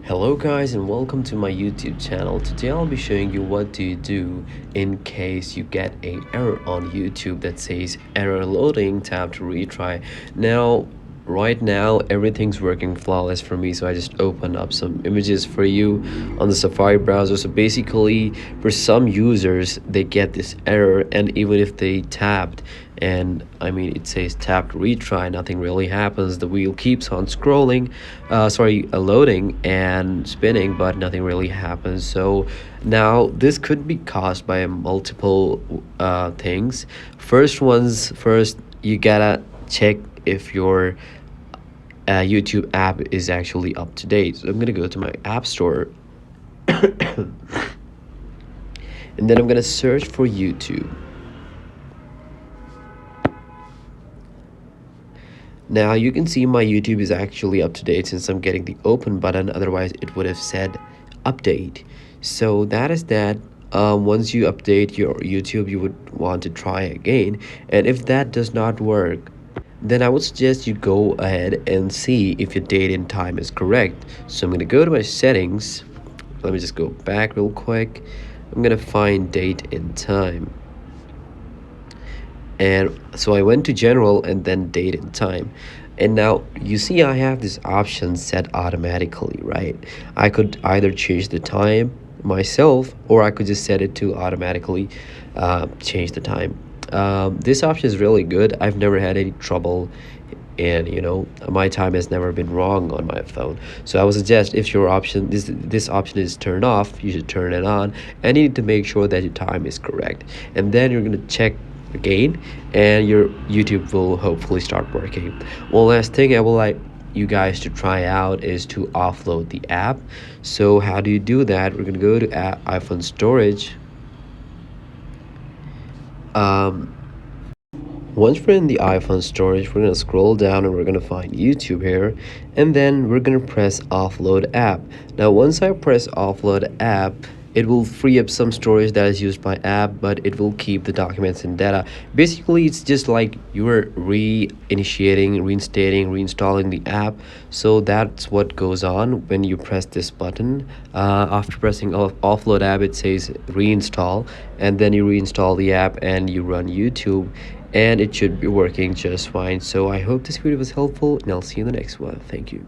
Hello guys and welcome to my YouTube channel. Today I'll be showing you what do you do in case you get an error on YouTube that says error loading, tap to retry. Now right now everything's working flawless for me, so I just opened up some images for you on the Safari browser. So basically for some users they get this error, and even if they tapped and it says tap to retry, nothing really happens. The wheel keeps on scrolling, loading and spinning, but nothing really happens. So now this could be caused by multiple things. First, you gotta check if your YouTube app is actually up to date. So I'm gonna go to my app store and then I'm gonna search for YouTube. Now you can see my YouTube is actually up to date since I'm getting the open button, otherwise it would have said update. So that is that. Once you update your YouTube, you would want to try again, and if that does not work, then I would suggest you go ahead and see if your date and time is correct. So I'm going to go to my settings. Let me just go back real quick. I'm going to find date and time, and so I went to general and then date and time. And now you see I have this option set automatically, right? I could either change the time myself, or I could just set it to automatically change the time. This option is really good. I've never had any trouble, and my time has never been wrong on my phone. So I would suggest, if your option this option is turned off, you should turn it on, and you need to make sure that your time is correct, and then you're going to check again and your YouTube will hopefully start working. One last thing I would like you guys to try out is to offload the app. So how do you do that? We're going to go to iPhone storage. Once we're in the iPhone storage, we're going to scroll down and we're going to find YouTube here, and then we're going to press offload app. Now once I press offload app, it will free up some storage that is used by app, but it will keep the documents and data. Basically it's just like you're reinstating reinstalling the app. So that's what goes on when you press this button. After pressing offload app, it says reinstall, and then you reinstall the app and you run YouTube, and it should be working just fine. So I hope this video was helpful, and I'll see you in the next one. Thank you.